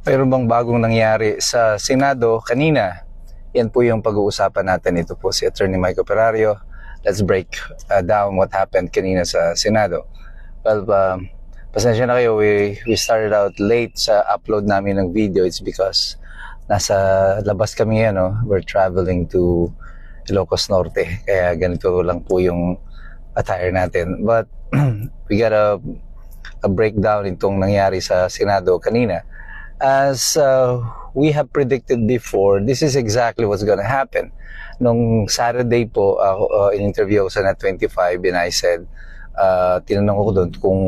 Mayroon bang bagong nangyari sa Senado kanina? Yan po yung pag-uusapan natin. Ito po si Attorney Mike Operario. Let's break down what happened kanina sa Senado. Well, pasensya na kayo. We started out late sa upload namin ng video. It's because nasa labas kami yan. No? We're traveling to Ilocos Norte. Kaya ganito lang po yung attire natin. But we got a breakdown itong nangyari sa Senado kanina. As we have predicted before, this is exactly what's gonna happen. Nung Saturday po, in-interview ako sa Net25 and I said, tinanong ko doon kung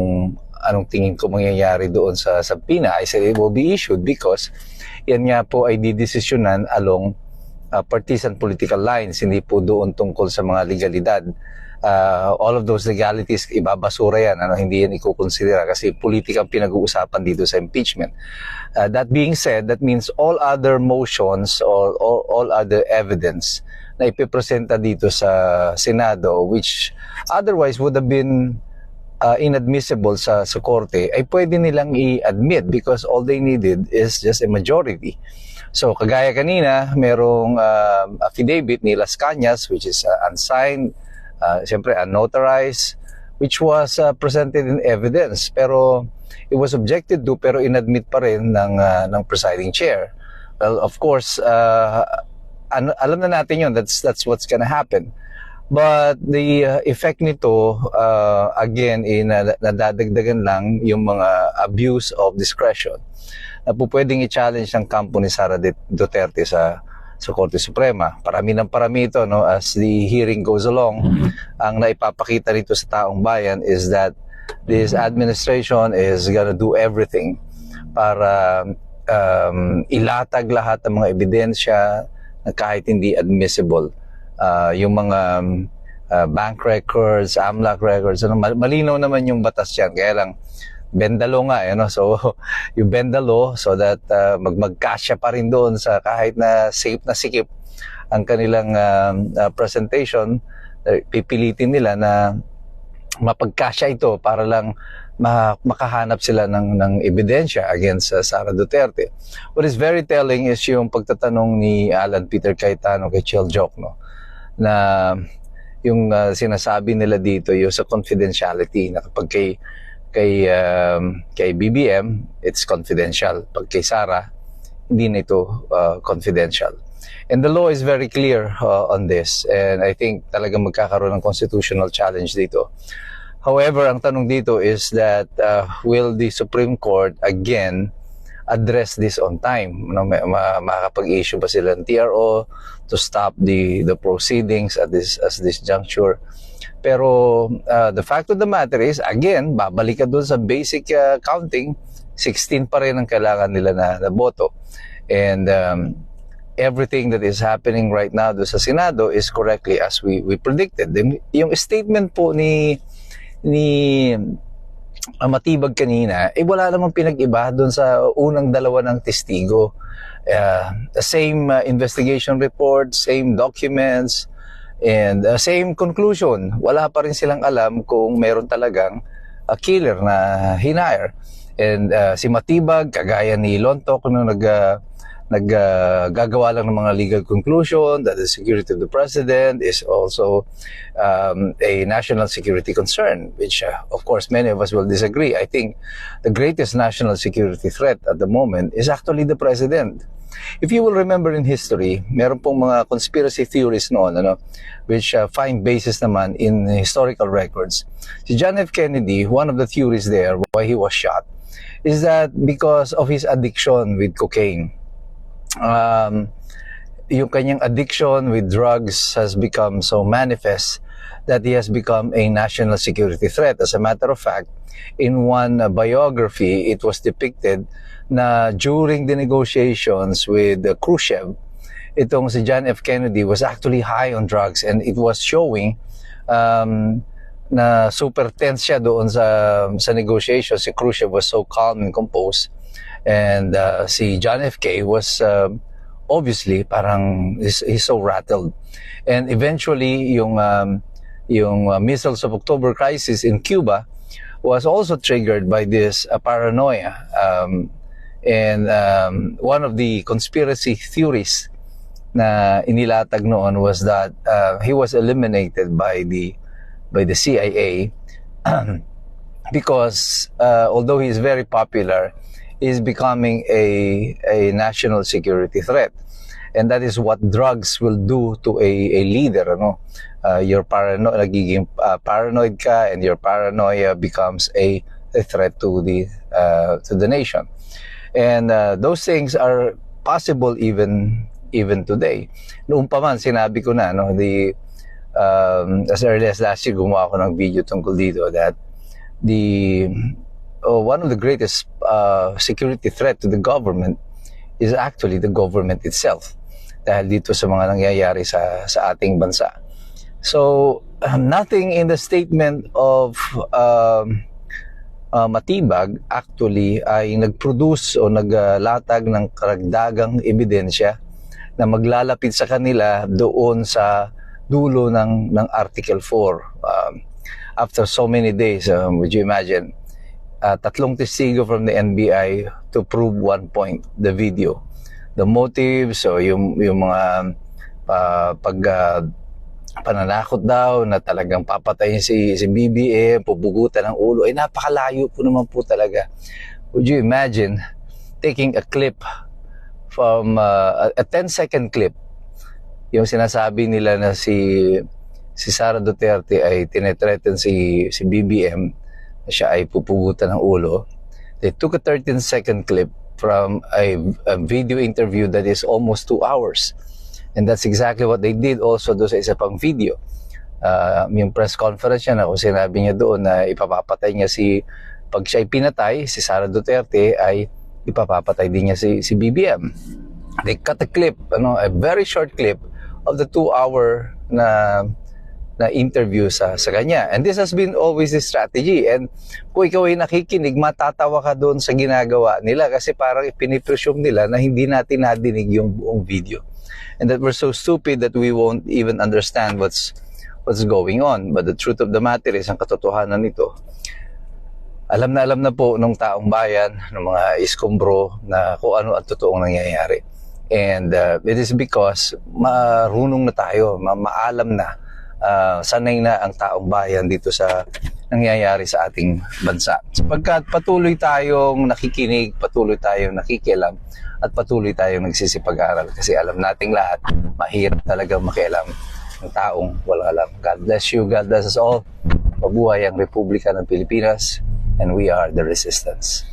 anong tingin ko mangyayari doon sa subpoena. I said it will be issued because yan nga po ay didesisyonan along partisan political lines, hindi po doon tungkol sa mga legalidad. All of those legalities, ibabasura yan, hindi yan ikukonsidera kasi politika ang pinag-uusapan dito sa impeachment. That being said, that means all other motions or all other evidence na ipipresenta dito sa Senado, which otherwise would have been inadmissible sa korte, ay pwede nilang i-admit because all they needed is just a majority. So, kagaya kanina, merong affidavit ni Las Cañas, which is unsigned, siyempre unnotarized, which was presented in evidence. Pero it was objected to, pero inadmit pa rin ng presiding chair. Well, of course, alam na natin yun. That's what's gonna happen. But the effect nito, again, nadadagdagan lang yung mga abuse of discretion na po pwedeng i-challenge ng kampo ni Sara Duterte sa Korte Suprema. Parami ng parami ito, no? As the hearing goes along, ang naipapakita nito sa taong bayan is that this administration is gonna do everything para ilatag lahat ng mga ebidensya na kahit hindi admissible. Yung mga bank records, AMLAC records, malinaw naman yung batas yan. Kaya lang, bendalo nga, so yung bendalo so that magkasya pa rin doon sa kahit na safe na sikip ang kanilang presentation, pipilitin nila na mapagkasya ito para lang makahanap sila ng ebidensya against Sara Duterte. What is very telling is yung pagtatanong ni Alan Peter Cayetano kay Chel Joc, no, na yung sinasabi nila dito yung sa confidentiality na kapag kay BBM, it's confidential. Pag kay Sara, hindi na ito confidential. And the law is very clear on this. And I think talagang magkakaroon ng constitutional challenge dito. However, ang tanong dito is that will the Supreme Court again address this on time? Makakapag-issue ba sila ng TRO to stop the proceedings at this juncture? Pero the fact of the matter is, again, babalik ka doon sa basic counting, 16 pa rin ang kailangan nila na boto. And everything that is happening right now doon sa Senado is correctly as we predicted. Yung statement po ni Matibag kanina, wala namang pinag-iba doon sa unang dalawa ng testigo. The same investigation report, same documents, and same conclusion. Wala pa rin silang alam kung meron talagang killer na hinire. And si Matibag, kagaya ni Lontok, nung naggagawa lang ng mga legal conclusion that the security of the president is also a national security concern, which of course many of us will disagree. I think the greatest national security threat at the moment is actually the president. If you will remember in history, meron pong mga conspiracy theories noon, which find basis naman in historical records. Si John F. Kennedy, one of the theories there why he was shot is that because of his addiction with cocaine. Yung kanyang addiction with drugs has become so manifest that he has become a national security threat. As a matter of fact, in one biography, it was depicted na during the negotiations with Khrushchev, itong si John F. Kennedy was actually high on drugs, and it was showing na super tense siya doon sa negotiations. Si Khrushchev was so calm and composed, and si John F. K. was obviously parang he's so rattled. And eventually yung missiles of October crisis in Cuba was also triggered by this paranoia. And one of the conspiracy theories na inilatag noon was that he was eliminated by the CIA because although he is very popular, he is becoming a national security threat. And that is what drugs will do to a leader, no? You're nagiging paranoid ka, and your paranoia becomes a threat to the nation. And those things are possible even today. Noong pa man, sinabi ko na, no, as early as last year, gumawa ako ng video tungkol dito that one of the greatest security threat to the government is actually the government itself, dahil dito sa mga nangyayari sa ating bansa. So nothing in the statement of Matibag actually ay nagproduce o naglatag ng karagdagang ebidensya na maglalapit sa kanila doon sa dulo ng Article 4. After so many days, would you imagine, tatlong testigo from the NBI to prove one point, the video. The motives, o yung mga pananakot daw na talagang papatayin si BBM, pupugutan ng ulo, ay napakalayo po naman po talaga. Would you imagine taking a clip from a 10-second clip, yung sinasabi nila na si Sara Duterte ay tinetreaten si BBM na siya ay pupugutan ng ulo. They took a 13-second clip from a video interview that is almost 2 hours. And that's exactly what they did also doon sa isa pang video. Yung press conference niya na kung sinabi niya doon na ipapapatay niya pag siya pinatay, si Sara Duterte ay ipapapatay din niya si BBM. They cut a clip, a very short clip of the 2-hour na interview sa kanya. And this has been always the strategy. And kung ikaw ay nakikinig, matatawa ka doon sa ginagawa nila kasi parang ipinipresume nila na hindi natin nadinig yung buong video. And that we're so stupid that we won't even understand what's going on. But the truth of the matter is, ang katotohanan nito, alam na po ng taong bayan, ng mga iskombro, na kung ano ang totoong nangyayari. And it is because marunong na tayo, maalam na, sanay na ang taong bayan dito sa nangyayari sa ating bansa. Sapagkat patuloy tayong nakikinig, patuloy tayong nakikialam, at patuloy tayong nagsisipag-aral kasi alam nating lahat, mahirap talagang makialam ng taong walang alam. God bless you, God bless us all. Mabuhay ang Republika ng Pilipinas, and we are the resistance.